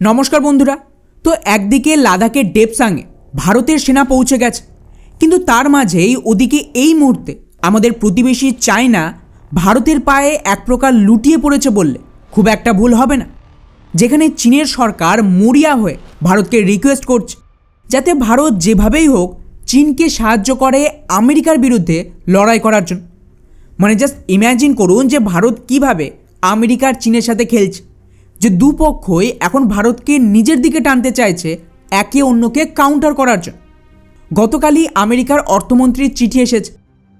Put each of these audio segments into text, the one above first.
নমস্কার বন্ধুরা। তো একদিকে লাদাখের ডেপসাংয়ে ভারতের সেনা পৌঁছে গেছে, কিন্তু তার মাঝেই ওদিকে এই মুহূর্তে আমাদের প্রতিবেশী চায়না ভারতের পায়ে এক প্রকার লুটিয়ে পড়েছে বললে খুব একটা ভুল হবে না। যেখানে চীনের সরকার মরিয়া হয়ে ভারতকে রিকোয়েস্ট করছে যাতে ভারত যেভাবেই হোক চীনকে সাহায্য করে আমেরিকার বিরুদ্ধে লড়াই করার জন্য। মানে জাস্ট ইম্যাজিন করুন যে ভারত কিভাবে আমেরিকার চীনের সাথে খেলছে, যে দুপক্ষই এখন ভারতকে নিজের দিকে টানতে চাইছে একে অন্যকে কাউন্টার করার জন্য। গতকালই আমেরিকার অর্থমন্ত্রীর চিঠি এসেছে,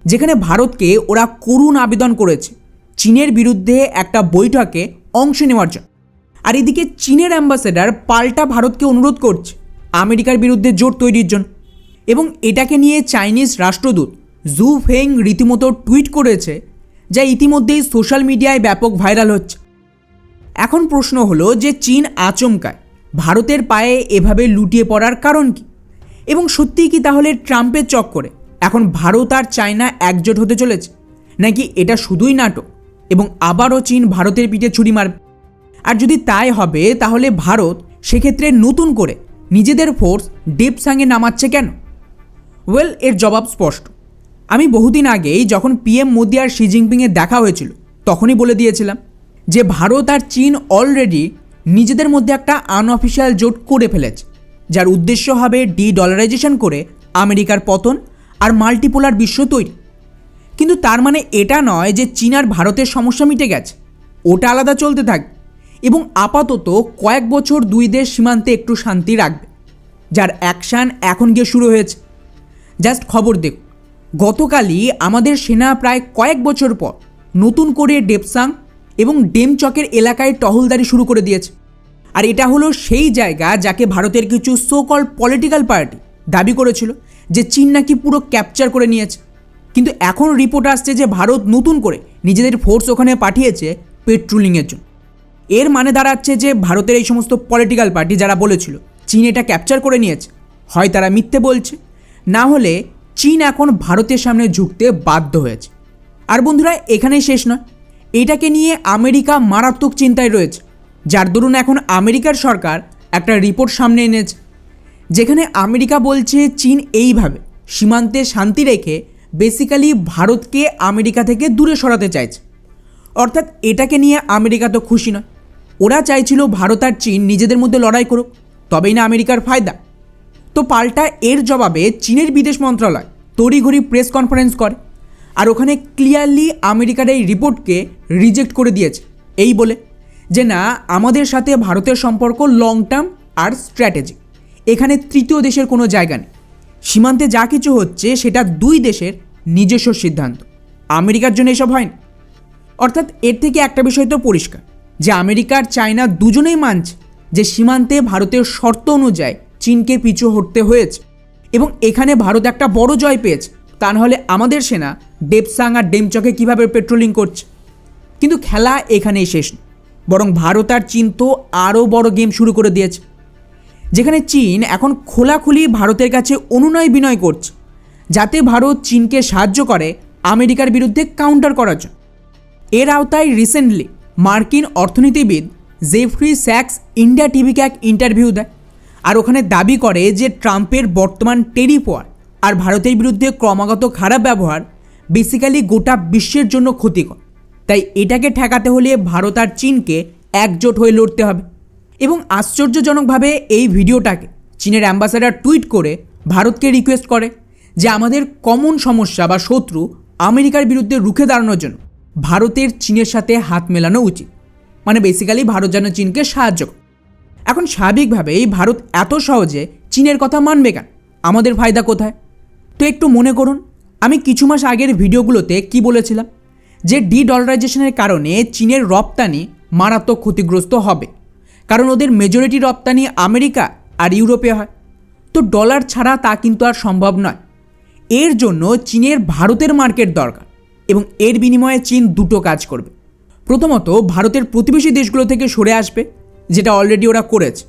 যেখানে ভারতকে ওরা করুণ আবেদন করেছে চীনের বিরুদ্ধে একটা বৈঠকে অংশ নেওয়ার জন্য। আর এদিকে চীনের অ্যাম্বাসেডার পাল্টা ভারতকে অনুরোধ করছে আমেরিকার বিরুদ্ধে জোট তৈরির জন্য। এবং এটাকে নিয়ে চাইনিজ রাষ্ট্রদূত জু ফেং রীতিমতো টুইট করেছে, যা ইতিমধ্যেই সোশ্যাল মিডিয়ায় ব্যাপক ভাইরাল হচ্ছে। এখন প্রশ্ন হলো যে চীন আচমকায় ভারতের পায়ে এভাবে লুটিয়ে পড়ার কারণ কি, এবং সত্যিই কি তাহলে ট্রাম্পের চক্করে এখন ভারত আর চায়না একজোট হতে চলেছে, নাকি এটা শুধুই নাটক এবং আবারও চীন ভারতের পিঠে ছুরি মারবে? আর যদি তাই হবে তাহলে ভারত সেক্ষেত্রে নতুন করে নিজেদের ফোর্স ডেপসাংয়ে নামাচ্ছে কেন? ওয়েল, এর জবাব স্পষ্ট। আমি বহুদিন আগেই যখন পিএম মোদি আর শি জিনপিংয়ের দেখা হয়েছিল তখনই বলে দিয়েছিলাম যে ভারত আর চীন অলরেডি নিজেদের মধ্যে একটা আনঅফিসিয়াল জোট করে ফেলেছে, যার উদ্দেশ্য হবে ডলারাইজেশন করে আমেরিকার পতন আর মাল্টিপোলার বিশ্ব তৈরি। কিন্তু তার মানে এটা নয় যে চীন আর ভারতের সমস্যা মিটে গেছে, ওটা আলাদা চলতে থাকবে এবং আপাতত কয়েক বছর দুই দেশ সীমান্তে একটু শান্তি রাখবে, যার অ্যাকশান এখন গিয়ে শুরু হয়েছে। জাস্ট খবর দেখুন, গতকালই আমাদের সেনা প্রায় কয়েক বছর পর নতুন করে ডেপসাং এবং ডেমচকের এলাকায় টহলদারি শুরু করে দিয়েছে। আর এটা হলো সেই জায়গা যাকে ভারতের কিছু সো কল পলিটিক্যাল পার্টি দাবি করেছিল যে চীন নাকি পুরো ক্যাপচার করে নিয়েছে। কিন্তু এখন রিপোর্ট আসছে যে ভারত নতুন করে নিজেদের ফোর্স ওখানে পাঠিয়েছে পেট্রোলিংয়ের জন্য। এর মানে দাঁড়াচ্ছে যে ভারতের এই সমস্ত পলিটিক্যাল পার্টি যারা বলেছিল চীন এটা ক্যাপচার করে নিয়েছে, হয় তারা মিথ্যে বলছে, না হলে চীন এখন ভারতের সামনে ঝুঁকতে বাধ্য হয়েছে। আর বন্ধুরা, এখানেই শেষ নয়, এটাকে নিয়ে আমেরিকা মারাত্মক চিন্তায় রয়েছে, যার দরুন এখন আমেরিকার সরকার একটা রিপোর্ট সামনে এনেছে, যেখানে আমেরিকা বলছে চীন এইভাবে সীমান্তে শান্তি রেখে বেসিক্যালি ভারতকে আমেরিকা থেকে দূরে সরাতে চাইছে। অর্থাৎ এটাকে নিয়ে আমেরিকা তো খুশি নয়, ওরা চাইছিল ভারত আর চীন নিজেদের মধ্যে লড়াই করুক, তবেই না আমেরিকার ফায়দা। তো পাল্টা এর জবাবে চীনের বিদেশ মন্ত্রণালয় তড়িঘড়ি প্রেস কনফারেন্স করে আর ওখানে ক্লিয়ারলি আমেরিকার এই রিপোর্টকে রিজেক্ট করে দিয়েছে, এই বলে যে না, আমাদের সাথে ভারতের সম্পর্ক লং টার্ম আর স্ট্র্যাটেজি, এখানে তৃতীয় দেশের কোনো জায়গা নেই। সীমান্তে যা কিছু হচ্ছে সেটা দুই দেশের নিজস্ব সিদ্ধান্ত, আমেরিকার জন্য এসব হয়নি। অর্থাৎ এর থেকে একটা বিষয় তো পরিষ্কার যে আমেরিকা আর চায়না দুজনেই মানছে যে সীমান্তে ভারতের শর্ত অনুযায়ী চীনকে পিছু হটতে হয়েছে এবং এখানে ভারত একটা বড় জয় পেয়েছে, তা নাহলে আমাদের সেনা ডেপসাং আর ডেমচকে কীভাবে পেট্রোলিং করছে। কিন্তু খেলা এখানেই শেষ নয়, বরং ভারত আর চীন তো আরও বড় গেম শুরু করে দিয়েছে, যেখানে চীন এখন খোলাখুলি ভারতের কাছে অনুনয় বিনয় করছে যাতে ভারত চীনকে সাহায্য করে আমেরিকার বিরুদ্ধে কাউন্টার করার জন্য। এর আওতায় রিসেন্টলি মার্কিন অর্থনীতিবিদ জেফ্রি স্যাক্স ইন্ডিয়া টিভিকে এক ইন্টারভিউ দেয় আর ওখানে দাবি করে যে ট্রাম্পের বর্তমান টেরিফ ওয়ার আর ভারতের বিরুদ্ধে ক্রমাগত খারাপ ব্যবহার বেসিক্যালি গোটা বিশ্বের জন্য ক্ষতিকর। তাই এটাকে ঠেকাতে হলে ভারত আর চীনকে একজোট হয়ে লড়তে হবে। এবং আশ্চর্যজনকভাবে এই ভিডিওটাকে চীনের অ্যাম্বাসেডার টুইট করে ভারতকে রিকোয়েস্ট করে যে আমাদের কমন সমস্যা বা শত্রু আমেরিকার বিরুদ্ধে রুখে দাঁড়ানোর জন্য ভারতের চীনের সাথে হাত মেলানো উচিত। মানে বেসিক্যালি ভারত যেন চীনকে সাহায্য করে। এখন স্বাভাবিকভাবেই ভারত এত সহজে চীনের কথা মানবে কেন? আমাদের ফায়দা কোথায়? তো একটু মনে করুন, আমি কিছু মাস আগের ভিডিওগুলোতে কি বলেছিলাম যে ডলারাইজেশনের কারণে চীনের রপ্তানি মারাত্মক ক্ষতিগ্রস্ত হবে, কারণ ওদের মেজরিটি রপ্তানি আমেরিকা আর ইউরোপে হয়। তো ডলার ছাড়া তা কিন্তু আর সম্ভব নয়। এর জন্য চীনের ভারতের মার্কেট দরকার এবং এর বিনিময়ে চীন দুটো কাজ করবে। প্রথমত, ভারতের প্রতিবেশী দেশগুলো থেকে সরে আসবে, যেটা অলরেডি ওরা করেছে,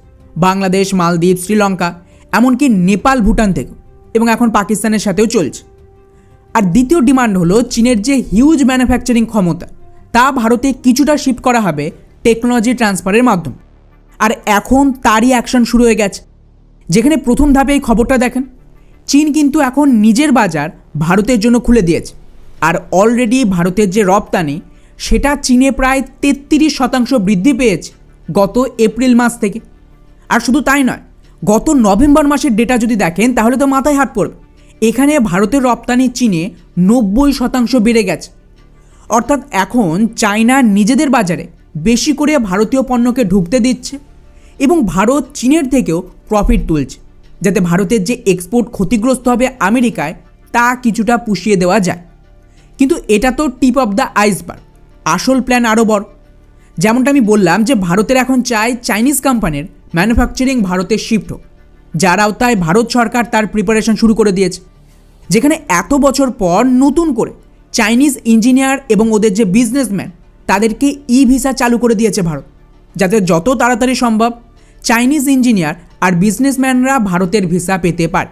বাংলাদেশ, মালদ্বীপ, শ্রীলঙ্কা, এমনকি নেপাল, ভুটান থেকে, এবং এখন পাকিস্তানের সাথেও চলছে। আর দ্বিতীয় ডিমান্ড হলো চীনের যে হিউজ ম্যানুফ্যাকচারিং ক্ষমতা তা ভারতে কিছুটা শিফট করা হবে টেকনোলজি ট্রান্সফারের মাধ্যমে। আর এখন তারই অ্যাকশন শুরু হয়ে গেছে। যেখানে প্রথম ধাপে এই খবরটা দেখেন, চীন কিন্তু এখন নিজের বাজার ভারতের জন্য খুলে দিয়েছে। আর অলরেডি ভারতের যে রপ্তানি সেটা চীনে প্রায় 33% বৃদ্ধি পেয়েছে গত এপ্রিল মাস থেকে। আর শুধু তাই নয়, গত নভেম্বর মাসের ডেটা যদি দেখেন তাহলে তো মাথায় হাত পড়বে। এখানে ভারতের রপ্তানি চীনে 90% বেড়ে গেছে। অর্থাৎ এখন চায়না নিজেদের বাজারে বেশি করে ভারতীয় পণ্যকে ঢুকতে দিচ্ছে এবং ভারত চীনের থেকেও প্রফিট তুলছে, যাতে ভারতের যে এক্সপোর্ট ক্ষতিগ্রস্ত হবে আমেরিকায় তা কিছুটা পুষিয়ে দেওয়া যায়। কিন্তু এটা তো টিপ অফ দ্য আইসবার্গ, আসল প্ল্যান আরও বড়। যেমনটা আমি বললাম যে ভারতের এখন চাই চাইনিজ কোম্পানির ম্যানুফ্যাকচারিং ভারতে শিফট হোক, যার আওতায় ভারত সরকার তার প্রিপারেশন শুরু করে দিয়েছে। যেখানে এত বছর পর নতুন করে চাইনিজ ইঞ্জিনিয়ার এবং ওদের যে বিজনেসম্যান তাদেরকে ই ভিসা চালু করে দিয়েছে ভারত, যাতে যত তাড়াতাড়ি সম্ভব চাইনিজ ইঞ্জিনিয়ার আর বিজনেসম্যানরা ভারতের ভিসা পেতে পারে।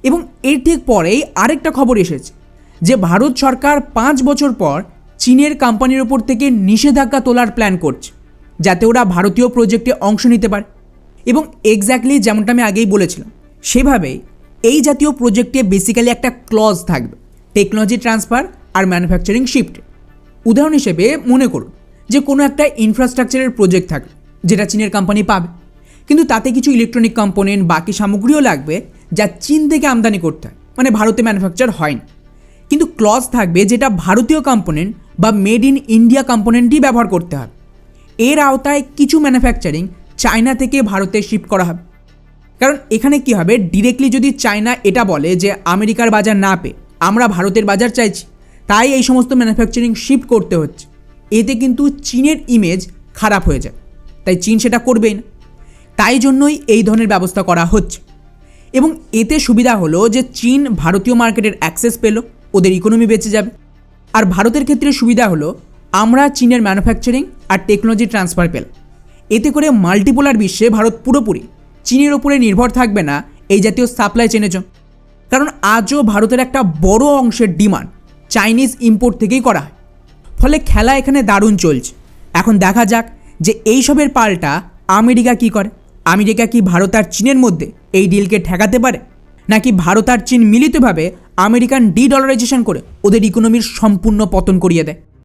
এবং এর ঠিক পরেই আরেকটা খবর এসেছে যে ভারত সরকার 5 বছর পর চীনের কোম্পানির ওপর থেকে নিষেধাজ্ঞা তোলার প্ল্যান করছে, যাতে ওরা ভারতীয় প্রজেক্টে অংশ নিতে পারে। এবং এক্স্যাক্টলি যেমনটা আমি আগেই বলেছিলাম সেভাবেই এই জাতীয় প্রজেক্টে বেসিক্যালি একটা ক্লজ থাকবে টেকনোলজি ট্রান্সফার আর ম্যানুফ্যাকচারিং শিফটে। উদাহরণ হিসেবে মনে করুন যে কোনো একটা ইনফ্রাস্ট্রাকচারের প্রজেক্ট থাকবে যেটা চীনের কোম্পানি পাবে, কিন্তু তাতে কিছু ইলেকট্রনিক কম্পোনেন্ট বাকি সামগ্রীও লাগবে যা চীন থেকে আমদানি করতে হয়, মানে ভারতে ম্যানুফ্যাকচার হয় না। কিন্তু ক্লজ থাকবে যেটা ভারতীয় কম্পোনেন্ট বা মেড ইন ইন্ডিয়া কম্পোনেন্টই ব্যবহার করতে হবে। এর আওতায় কিছু ম্যানুফ্যাকচারিং চায়না থেকে ভারতে শিফট করা হবে। কারণ এখানে কি হবে, ডিরেক্টলি যদি চায়না এটা বলে যে আমেরিকার বাজার না পেয়ে আমরা ভারতের বাজার চাইছি, তাই এই সমস্ত ম্যানুফ্যাকচারিং শিফট করতে হচ্ছে, এতে কিন্তু চীনের ইমেজ খারাপ হয়ে যায়। তাই চীন সেটা করবেই না, তাই জন্যই এই ধরনের ব্যবস্থা করা হচ্ছে। এবং এতে সুবিধা হলো যে চীন ভারতীয় মার্কেটের অ্যাক্সেস পেল, ওদের ইকোনমি বেঁচে যাবে। আর ভারতের ক্ষেত্রে সুবিধা হলো আমরা চীনের ম্যানুফ্যাকচারিং আর টেকনোলজি ট্রান্সফার পেলাম। এতে করে মাল্টিপোলার বিশ্বে ভারত পুরোপুরি চীনের ওপরে নির্ভর থাকবে না এই জাতীয় সাপ্লাই চেনের জন্য। কারণ আজও ভারতের একটা বড় অংশের ডিমান্ড চাইনিজ ইম্পোর্ট থেকেই করা হয়। ফলে খেলা এখানে দারুণ চলছে। এখন দেখা যাক যে এইসবের পাল্টা আমেরিকা কি করে। আমেরিকা কি ভারত আর চীনের মধ্যে এই ডিলকে ঠেকাতে পারে, নাকি ভারত আর চীন মিলিতভাবে আমেরিকান ডি-ডলারাইজেশন করে ওদের ইকোনমির সম্পূর্ণ পতন করিয়ে দেয়?